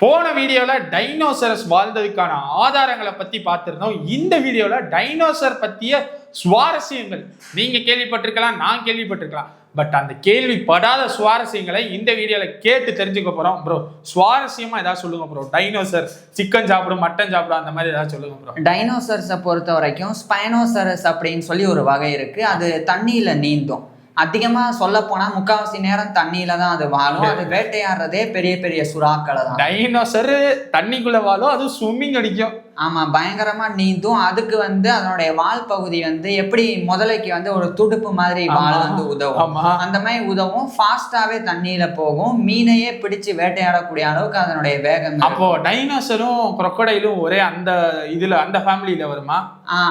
போன வீடியோல டைனோசரஸ் வாழ்ந்ததுக்கான ஆதாரங்களை பத்தி பார்த்திருந்தோம். இந்த வீடியோல டைனோசர் பத்திய சுவாரஸ்யங்கள் நீங்க கேள்விப்பட்டிருக்கலாம், நான் கேள்விப்பட்டிருக்கலாம். பட் அந்த கேள்விப்படாத சுவாரஸ்யங்களை இந்த வீடியோல கேட்டு தெரிஞ்சுக்க போறோம். ப்ரோ சுவாரஸ்யமா ஏதாவது சொல்லுங்க ப்ரோ. டைனோசர் சிக்கன் சாப்பிடும், மட்டன் சாப்பிடும், அந்த மாதிரி ஏதாவது சொல்லுங்க ப்ரோ. டைனோசர்ஸை பொறுத்த வரைக்கும் ஸ்பைனோசரஸ் அப்படின்னு சொல்லி ஒரு வகை இருக்கு. அது தண்ணியில நீந்தும். அதிகமா சொல்ல போனா முக்காவாசி நேரம் தண்ணியில தான் அது வாழும். அது வேட்டையாடுறதே பெரிய பெரிய சுறாக்களை தான். டைனோசர் தண்ணிக்குள்ள வாழும், அது ஸ்விம்மிங் அடிக்கும். ஆமா, பயங்கரமா நீந்தும். அதுக்கு அதனுடைய வால் பகுதி எப்படி முதலைக்கு ஒரு துடுப்பு மாதிரி வால் உதவும். அந்த மாதிரி உதவும். ஃபாஸ்டாவே தண்ணியில போகும். மீனையே பிடிச்சு வேட்டையாடக்கூடிய அளவுக்கு அதனுடைய வேகம். அப்போ டைனோசரும் crocodileம் ஒரே அந்த ஃபேமிலியில வருமா?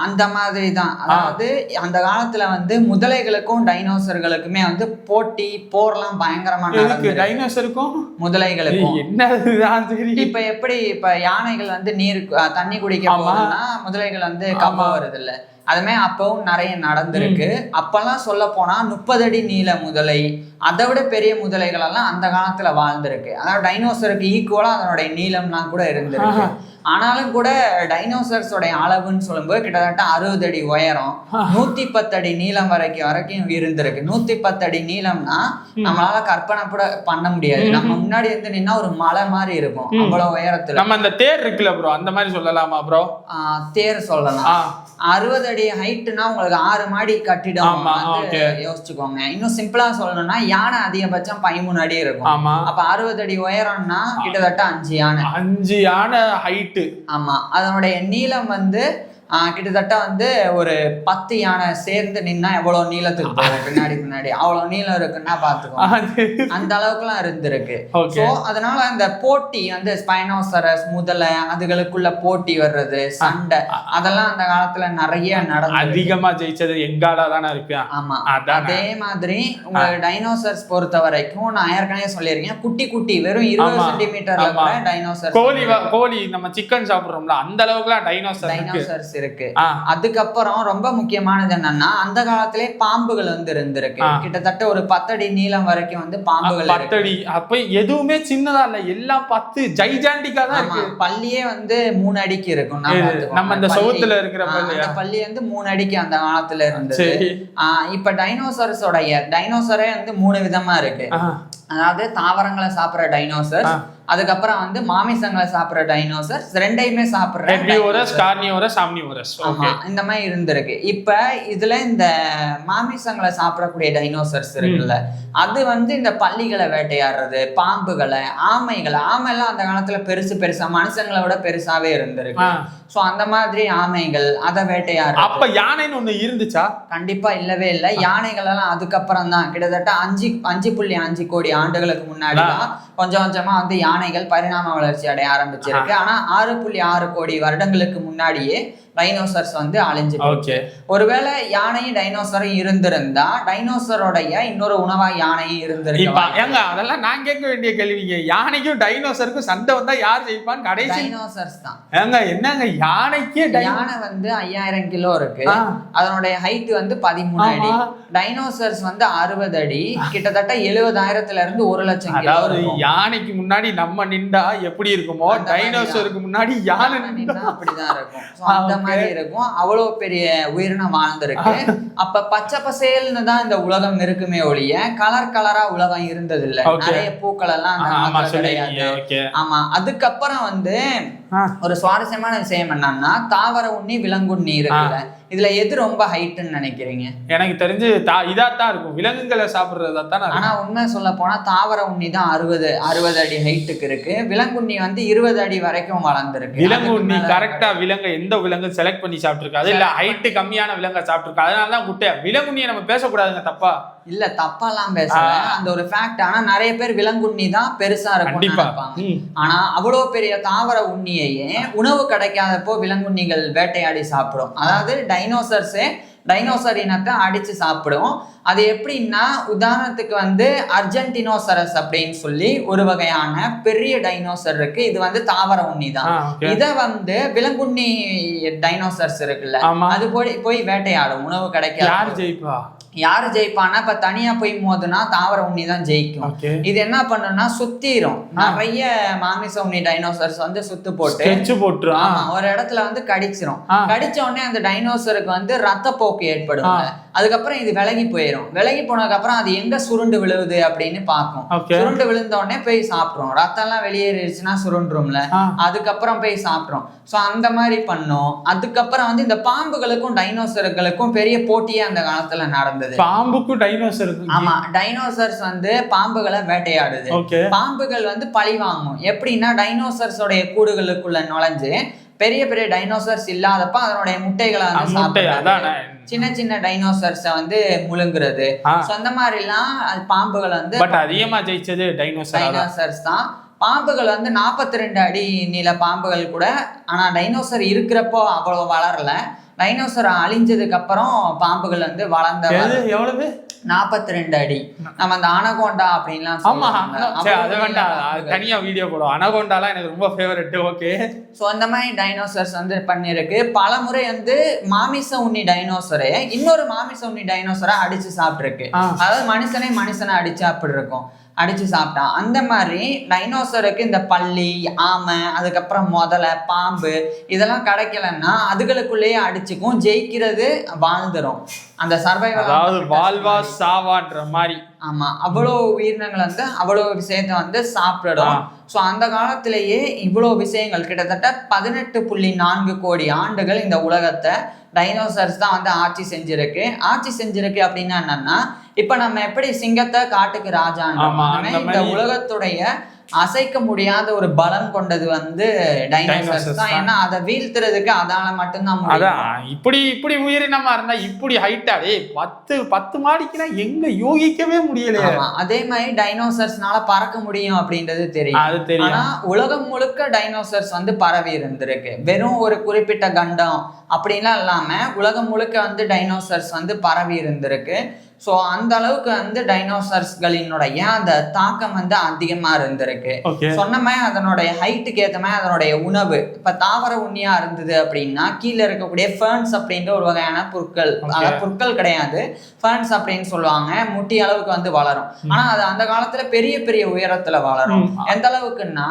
அந்த மாதிரி தான். அதாவது அந்த காலத்துல முதலைகளுக்கும் டைனோசர்களுக்குமே போர்லாம் பயங்கரமா நடக்கும். டைனோசருக்கும் முதலைகளுக்கும் என்னதுதான். இப்ப யானைகள் நீர் தண்ணி குடிக்க போகுதுன்னா முதலைகள் கம்ப வருது இல்ல, அதுமே அப்பவும் நிறைய நடந்திருக்கு. அப்பெல்லாம் சொல்ல போனா 30 அடி நீள முதலை, அதை விட பெரிய முதலைகள் எல்லாம் அந்த காலத்துல வாழ்ந்திருக்கு. அதாவது டைனோசருக்கு ஈக்குவலா அதனுடைய நீளம்லாம் கூட இருந்திருக்கு. ஆனாலும் கூட டைனோசர்ஸோடைய அளவுன்னு சொல்லும்போது கிட்டத்தட்ட 60 அடி உயரம், 110 அடி நீளம் வரைக்கும் இருந்திருக்கு. 110 அடி நீளம்னா நம்மளால கற்பனை கூட பண்ண முடியாது. நம்ம முன்னாடி நின்னா ஒரு மலை மாதிரி இருக்கும் அவ்வளவு உயரத்துல. நம்ம அந்த தேர் இருக்குல்ல ப்ரோ, அந்த மாதிரி சொல்லலாமா ப்ரோ? தேர் சொல்லலாம். 60 அடி ஹைட்னா உங்களுக்கு 6 மாடி கட்டிடம் யோசிச்சுக்கோங்க. இன்னும் சிம்பிளா சொல்லணும்னா யானை அதிகபட்சம் 13 அடி இருக்கும். அப்ப 60 அடி உயரம்னா கிட்டத்தட்ட 5 யானை ஹைட். ஆமா, அதனுடைய நீளம் கிட்டத்தட்ட ஒரு 10 யானை சேர்ந்து நின்னா எவ்வளவு நீளத்துக்கு போகும் பின்னாடி அவ்வளவு நீளம் இருக்குன்னா பாத்துக்கோங்க. அந்த அளவுக்கு எல்லாம் இருந்திருக்கு. அதனால அந்த போட்டி ஸ்பைனோசரஸ் முதலை அதுகளுக்குள்ள போட்டி வர்றது, சண்டை, அதெல்லாம் அந்த காலத்துல நிறைய நடந்து அதிகமா ஜெயிச்சது எங்காலா தானே இருக்கு. ஆமா, அதே மாதிரி உங்க டைனோசர்ஸ் பொறுத்த வரைக்கும் நான் ஏற்கனவே சொல்லியிருக்கேன், குட்டி வெறும் 20 சென்டிமீட்டர்ல கூட டைனோசர். கோழி நம்ம சிக்கன் சாப்பிடுறோம்ல, அந்த அளவுக்கு டைனோசர்ஸ் இருக்கு. அதுக்கப்புறம் ரொம்ப முக்கியமானது என்னன்னா, அந்த காலத்திலே பாம்புகள் இருந்திருக்கு. கிட்டத்தட்ட ஒரு 10 அடி நீளம் வரைக்கும் பாம்புகள். 10 அடி. அப்ப எதுவுமே சின்னதா இல்ல, எல்லாம் 10 ஜைஜாண்டிக்கா தான் இருக்கு. பள்ளியே 3 அடிக்கு இருக்கும். நம்ம அந்த சவுத்துல இருக்கிற பள்ளி 3 அடிக்கு அந்த காலத்துல இருந்தது. இப்ப டைனோசரே 3 விதமா இருக்கு. அதாவது தாவரங்களை சாப்பிடுற டைனோசர், அதுக்கப்புறம் மாமிசங்களை சாப்பிடுற டைனோசர், ரெண்டையுமே சாப்பிடுற இந்த மாதிரி இருந்திருக்கு. இப்ப இதுல இந்த மாமிசங்களை சாப்பிடக்கூடிய டைனோசர்ஸ் இருக்குல்ல, அது இந்த பல்லிகளை வேட்டையாடுறது, பாம்புகளை, ஆமையெல்லாம் அந்த காலத்துல பெருசா மனுஷங்களை விட பெருசாவே இருந்திருக்கு. சோ அந்த மாதிரி ஆமைகள் அதை வேட்டையாடு. அப்ப யானைன்னு ஒண்ணு இருந்துச்சா? கண்டிப்பா இல்லவே இல்லை. யானைகள் எல்லாம் அதுக்கப்புறம் தான் கிட்டத்தட்ட 5.5 கோடி ஆண்டுகளுக்கு முன்னாடி தான் கொஞ்சம் கொஞ்சமா யானைகள் பரிணாம வளர்ச்சி அடைய ஆரம்பிச்சிருக்கு. ஆனா 6.6 கோடி வருடங்களுக்கு முன்னாடியே டைனோசர்ஸ் அழிஞ்சு போச்சு. ஒருவேளை யானையும் டைனோசரும் இருந்திருந்தா டைனோசரோடைய இன்னொரு உணவா யானையும் இருந்திருக்கு. அதெல்லாம் நான் கேட்க வேண்டிய கேள்விங்க. யானைக்கும் டைனோசருக்கும் சண்டை வந்தா யார் ஜெயிப்பான்னு? கடைசி டைனோசர்ஸ் தான். என்னங்க யானைக்கு யானை 5000 கிலோ இருக்கு. அதனுடைய ஹைட் 13 அடி. டைனோசர்ஸ் 60 அடி. கிட்டத்தட்ட 70,000 இருந்து 1,00,000 கிலோ. யானைக்கு முன்னாடி நம்ம நின்றா எப்படி இருக்குமோ, டைனோசருக்கு முன்னாடி யானை நின்றா அப்படிதான் இருக்கும். அந்த மாதிரி இருக்கும். அவ்வளவு பெரிய உயிரினம் வாழ்ந்திருக்கு. அப்ப பச்சை பசேல்னு தான் இந்த உலகம் இருக்குமே ஒழிய கலரா உலகம் இருந்தது இல்ல. நிறைய பூக்கள் எல்லாம் கிடையாது. ஆமா, அதுக்கப்புறம் ஒரு சுவாரஸ்யமான விஷயம் என்னன்னா, தாவர உண்ணி விலங்குண்ணி இருக்குல்ல, இதுல எது ரொம்ப ஹைட்னு நினைக்கிறீங்க? எனக்கு தெரிஞ்சு இதாத்தான் இருக்கும், விலங்குகளை சாப்பிடுறதா தான். ஆனா உண்மை சொல்ல போனா தாவர உண்ணி தான் 60 அடி ஹைட்டுக்கு இருக்கு. விலங்குண்ணி 20 அடி வரைக்கும் வளர்ந்துருக்கு. விலங்குண்ணி கரெக்டா எந்த விலங்கு செலக்ட் பண்ணி சாப்பிட்டுருக்காது, இல்ல ஹைட்டு கம்மியான விலங்கை சாப்பிட்டுருக்கா, அதனாலதான் குட்டையா. விலங்குண்ணியை நம்ம பேசக்கூடாதுங்க. தப்பா இல்ல, தப்பாலாம் பேசல, அந்த ஒரு ஃபேக்ட். ஆனா நிறைய பேர் விலங்குண்ணி தான் பெருசா இருக்கும். ஆனா அவ்வளவு பெரிய தாவர உண்ணியையே உணவு கிடைக்காதப்போ விலங்குண்ணிகள் வேட்டையாடி சாப்பிடும். அதாவது டைனோசர் இனத்தை அடிச்சு சாப்பிடும். அது எப்படின்னா, உதாரணத்துக்கு அர்ஜென்டினோசரஸ் அப்படின்னு சொல்லி ஒரு வகையான பெரிய டைனோசர் இருக்கு. இது தாவர உண்ணி தான். இத விலங்குண்ணி டைனோசர்ஸ் இருக்குல்ல, அது போய் வேட்டையாடும். உணவு கிடைக்காது. யாரு ஜெயிப்பானா இப்ப தனியா போய் மோதுனா தாவர உண்ணி தான் ஜெயிக்கும். இது என்ன பண்ணுன்னா சுத்திரும், நிறைய மாமிச உண்ணி டைனோசர்ஸ் வந்து சுத்து போட்டு ஒரு இடத்துல வந்து கடிச்சிரும். கடிச்ச உடனே அந்த டைனோசருக்கு வந்து ரத்தப்போக்கு ஏற்படும். அதுக்கப்புறம் இது விலகி போயிடும். விலகி போனதுக்கு அப்புறம் அது எங்க சுருண்டு விழுவுது அப்படின்னு பார்க்கும். சுருண்டு விழுந்த உடனே போய் சாப்பிடும். ரத்தம் எல்லாம் வெளியேறிடுச்சுன்னா சுருண்டுரும்ல, அதுக்கப்புறம் போய் சாப்பிடும். ஸோ அந்த மாதிரி பண்ணும். அதுக்கப்புறம் வந்து இந்த பாம்புகளுக்கும் டைனோசர்களுக்கும் பெரிய போட்டியே அந்த காலத்துல நடந்தது. பாம்புக்கும் டைனோசருக்கும். ஆமா, டைனோசர்ஸ் வந்து பாம்புகளை வேட்டையாடுது. பாம்புகள் வந்து பழி வாங்கும். எப்படின்னா டைனோசர்ஸோடைய கூடுகளுக்குள்ள நுழைஞ்சு பெரிய பெரிய டைனோசர்ஸ் இல்லாதப்ப அதனுடைய முட்டைகளை வந்து சாப்பிடுறது, சின்ன சின்ன டைனோசர்ஸை வந்து முழுங்குறது. அந்த மாதிரி எல்லாம் பாம்புகள் வந்து அதிகமா ஜெயிச்சது டைனோசர்ஸ் தான். பாம்புகள் வந்து 42 அடி நீள பாம்புகள் கூட. ஆனா டைனோசர் இருக்கிறப்போ அவ்வளவு வளரல. டைனோசர் அழிஞ்சதுக்கு அப்புறம் பாம்புகள் வந்து வளர்ந்த எவ்வளவு 42 அடி. நம்ம அந்த அனகோண்டா அப்படின்லாம் தனியா வீடியோ போடுவோம். அனகோண்டாலாம் எனக்கு ரொம்ப ஃபேவரட். ஓகே. ஸோ அந்த மாதிரி டைனோசர்ஸ் வந்து பண்ணிருக்கு. பல முறை வந்து மாமிச உண்ணி டைனோசரை இன்னொரு மாமிச உண்ணி டைனோசரை அடிச்சு சாப்பிட்டுருக்கு. அதாவது மனுஷனை அடிச்சு அப்படி இருக்கும், அடிச்சு சாப்பிட்டா. அந்த மாதிரி டைனோசருக்கு இந்த பல்லி, ஆமை, அதுக்கப்புறம் முதலை, பாம்பு இதெல்லாம் கிடைக்கலன்னா அதுகளுக்குள்ளேயே அடிச்சுக்கும். ஜெயிக்கிறது வாழ்ந்துரும். அந்த சர்வைவல், அதாவது வாழ்வா சாவான்ற மாதிரி. ஆமா, அவ்வளோ உயிரினங்கள் வந்து அவ்வளோ விஷயத்த வந்து சாப்பிடும். ஸோ அந்த காலத்திலேயே இவ்வளோ விஷயங்கள் கிட்டத்தட்ட 18.4 கோடி ஆண்டுகள் இந்த உலகத்தை டைனோசர்ஸ் தான் வந்து ஆட்சி செஞ்சிருக்கு. அப்படின்னா என்னன்னா, இப்ப நம்ம எப்படி சிங்கத்தை காட்டுக்கு ராஜான்னு இந்த உலகத்துடைய அசைக்க முடியாத ஒரு பலம் கொண்டது வந்து டைனோசர்ஸ் தான். ஏன்னா அதை வீழ்த்துறதுக்கு அதால மட்டும்தான் முடியும். இப்படி உயிரினமா இருந்தா இப்படி ஹைட்டாவே 10 மாடிக்குன்னா எங்க யோகிக்கவே முடியல. அதே மாதிரி டைனோசர்ஸ்னால பறக்க முடியும் அப்படின்றது தெரியும். ஆனா உலகம் முழுக்க டைனோசர்ஸ் வந்து பரவி இருந்திருக்கு. வெறும் ஒரு குறிப்பிட்ட கண்டம் அப்படின்லாம் இல்லாம உலகம் முழுக்க வந்து டைனோசர்ஸ் வந்து பரவி இருந்திருக்கு. ஸோ அந்த அளவுக்கு வந்து டைனோசர்ஸ்களினுடைய அந்த தாக்கம் வந்து அதிகமா இருந்திருக்கு. சொன்ன மாதிரி அதனுடைய ஹைட்டுக்கு ஏற்ற மாதிரி அதனுடைய உணவு, இப்ப தாவர உண்ணியா இருந்தது அப்படின்னா கீழே இருக்கக்கூடிய ஃபர்ன்ஸ் அப்படின்ற ஒரு வகையான புற்கள், புற்கள் கிடையாது, ஃபர்ன்ஸ் அப்படின்னு சொல்லுவாங்க, முட்டி அளவுக்கு வந்து வளரும். ஆனா அது அந்த காலத்துல பெரிய பெரிய உயரத்துல வளரும். எந்த அளவுக்குன்னா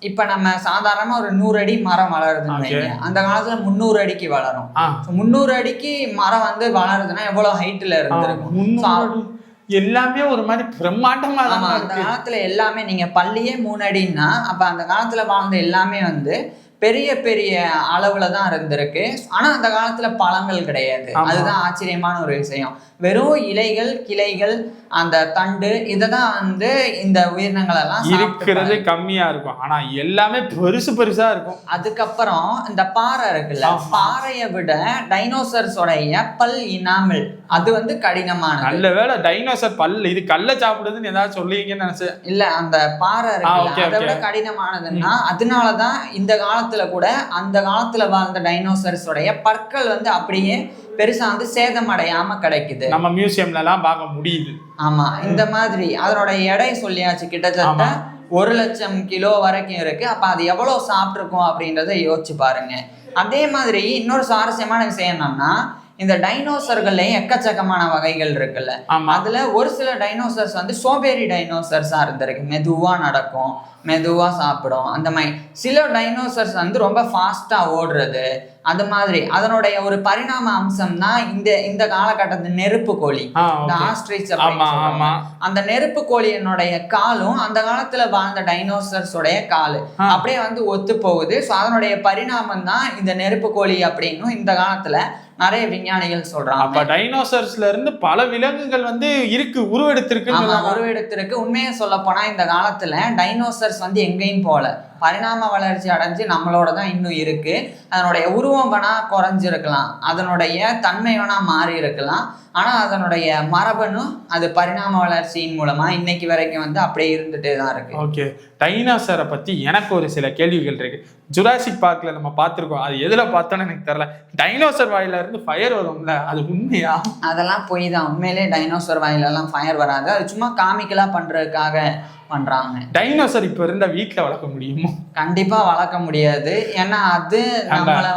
இப்ப நம்ம சாதாரணமா ஒரு 100 அடி மரம் வளருதுன்னு, அந்த காலத்துல 300 அடிக்கு வளரும். 300 அடிக்கு மரம் வந்து வளருதுன்னா எவ்வளவு ஹைட்ல இருந்திருக்கும். எல்லாமே ஒரு மாதிரி பிரம்மாண்டமா. அந்த காலத்துல எல்லாமே நீங்க பள்ளியே 3 அடின்னா அப்ப அந்த காலத்துல வாழ்ந்த எல்லாமே வந்து பெரிய பெரிய அளவுல தான் இருந்திருக்கு. ஆனா அந்த காலத்துல பழங்கள் கிடையாது. அதுதான் ஆச்சரியமான ஒரு விஷயம். வெறும் இலைகள், கிளைகள், அந்த தண்டு இததான் வந்து இந்த உயிரினங்கள் எல்லாம் இருக்கிறது கம்மியா இருக்கும். ஆனா எல்லாமே பெருசா இருக்கும். அதுக்கப்புறம் இந்த பாறை இருக்குல்ல, பாறையை விட டைனோசர்ஸோடைய பல் இனாமல் அது வந்து கடினமானது. நல்ல வேளை டைனோசர் பல் இது கல்ல சாப்பிடுதுன்னு ஏதாவது சொல்லுவீங்கன்னு நினைச்சேன். இல்ல, அந்த பாறை இருக்கு அதை விட கடினமானதுன்னா அதனாலதான் இந்த காலத்துல கூட அந்த காலத்துல வாழ்ந்த டைனோசர்ஸோடைய பற்கள் வந்து அப்படியே பெருசா வந்து சேதம் அடையாம கிடைக்குது. நம்ம மியூசியம்ல எல்லாம் பார்க்க முடியுது. ஆமா, இந்த மாதிரி அதனோட எடை சொல்லியாச்சு, கிட்டத்தட்ட 1,00,000 கிலோ வரைக்கும் இருக்கு. அப்ப அது எவ்வளவு சாப்பிட்டுருக்கும் அப்படின்றத யோசிச்சு பாருங்க. அதே மாதிரி இன்னொரு சுவாரஸ்யமான விஷயம் என்னன்னா, இந்த டைனோசர்கள்ல எக்கச்சக்கமான வகைகள் இருக்குல்ல, அதுல ஒரு சில டைனோசர்ஸ் வந்து சோம்பேறி டைனோசர்ஸா இருந்திருக்கு. மெதுவா நடக்கும், மெதுவா சாப்பிடும். அந்த மாதிரி சில டைனோசர்ஸ் வந்து ரொம்ப ஃபாஸ்டா ஓடுறது. அது மாதிரி அதனுடைய ஒரு பரிணாம அம்சம் தான் இந்த காலகட்டத்து நெருப்பு கோழி, இந்த ஆஸ்ட்ரிச். அந்த நெருப்பு கோழியினுடைய காலும் அந்த காலத்துல வாழ்ந்த டைனோசர்ஸோடைய காலு அப்படியே வந்து ஒத்து போகுது. ஸோ அதனுடைய பரிணாமம் தான் இந்த நெருப்பு கோழி அப்படின்னு இந்த காலத்துல நிறைய விஞ்ஞானிகள் சொல்றாங்க. அப்ப டைனோசர்ஸ்ல இருந்து பல விலங்குகள் வந்து உருவெடுத்திருக்கு. உண்மையை சொல்ல போனா இந்த காலத்துல டைனோசர்ஸ் வந்து எங்கேயும் போல பரிணாம வளர்ச்சி அடைஞ்சு நம்மளோட தான் இன்னும் இருக்கு. அதனுடைய உருவம் வேணா குறைஞ்சிருக்கலாம், அதனுடைய தன்மை வேணா மாறி இருக்கலாம். ஆனா அதனுடைய மரபணு அது பரிணாம வளர்ச்சியின் மூலமா இன்னைக்கு வரைக்கும் வந்து அப்படியே இருந்துட்டே தான் இருக்கு. ஓகே, டைனோசரை பத்தி எனக்கு ஒரு சில கேள்விகள் இருக்கு. ஜுராசிக் பார்க்ல நம்ம பார்த்திருக்கோம், அது எதுல பார்த்தோன்னு எனக்கு தெரியல. டைனோசர் வாயில இருந்து ஃபயர் வரும்ல, அது உண்மையா? அதெல்லாம் போய் தான். உண்மையிலே டைனோசர் வாயில எல்லாம் ஃபயர் வராது. அது சும்மா காமிக்கலா பண்றதுக்காக பண்றாங்க. டைனோசர் இப்ப இருந்தா வீட்டுல வளர்க்க முடியுமா? கண்டிப்பா வளர்க்க முடியாது. ஏன்னா அது நம்மள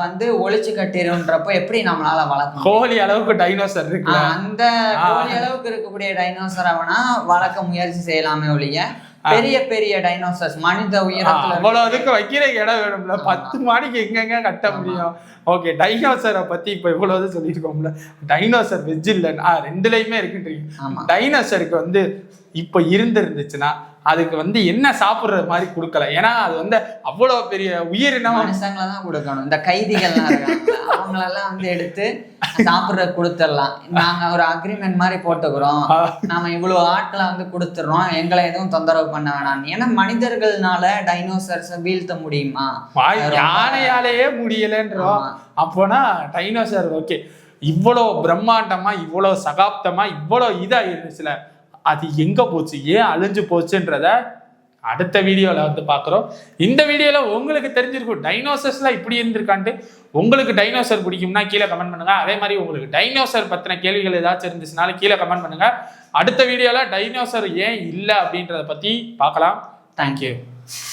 ஒழிச்சு கட்டிருன்றப்போ எப்படி நம்மளால வளர்க்க? கோழி அளவுக்கு டைனோசர் இருக்கு. அந்த கோழி அளவுக்கு இருக்கக்கூடிய டைனோசரை வேணா வளர்க்க முயற்சி செய்யலாமே ஒழிய பெரிய பெரிய டைனோசர்ஸ் மனித உயரத்துல அவ்வளவு அதுக்கு வைக்கிற இடம் வேணும்ல. 10 மாடிக்கு எங்கெங்க கட்ட முடியும்? ஓகே, டைனோசரை பத்தி இப்ப இவ்வளவு சொல்லியிருக்கோம்ல. டைனோசர் வெஜ் இல்லைன்னா 2லையுமே இருக்குன்றீங்க. டைனோசருக்கு இப்ப இருந்துச்சுன்னா அதுக்கு என்ன சாப்பிடுற மாதிரி கொடுக்கல. ஏன்னா அது அவ்வளவு பெரிய உயிரினம். மனுஷங்களை தான் கொடுக்கணும். இந்த கைதிகள்லாம் இருக்காங்க அவங்களெல்லாம் எடுத்து சாப்பிடுற கொடுத்துடலாம். நாங்க ஒரு அக்ரிமெண்ட் மாதிரி போட்டுக்கிறோம், நாம இவ்வளவு ஆட்களை கொடுத்துடுறோம், எங்களை எதுவும் தொந்தரவு பண்ண வேணாம். ஏன்னா மனிதர்கள்னால டைனோசர்ஸ் வீழ்த்த முடியுமா? யானையாலேயே முடியலன்றோம். அப்போனா டைனோசர் ஓகே, இவ்வளவு பிரம்மாண்டமா இவ்வளவு சகாப்தமா இவ்வளவு இதா இருந்துச்சுல, அது எங்க போச்சு, ஏன் அழிஞ்சு போச்சுன்றத அடுத்த வீடியோல பாக்குறோம். இந்த வீடியோல உங்களுக்கு தெரிஞ்சிருக்கும் டைனோசர்ஸ்லாம் இப்படி இருந்திருக்கான்ட்டு. உங்களுக்கு டைனோசர் பிடிக்கும்னா கீழே கமெண்ட் பண்ணுங்க. அதே மாதிரி உங்களுக்கு டைனோசர் பத்தின கேள்விகள் ஏதாச்சும் இருந்துச்சுனாலும் கீழே கமெண்ட் பண்ணுங்க. அடுத்த வீடியோல டைனோசர் ஏன் இல்லை அப்படின்றத பத்தி பார்க்கலாம். தேங்க்யூ.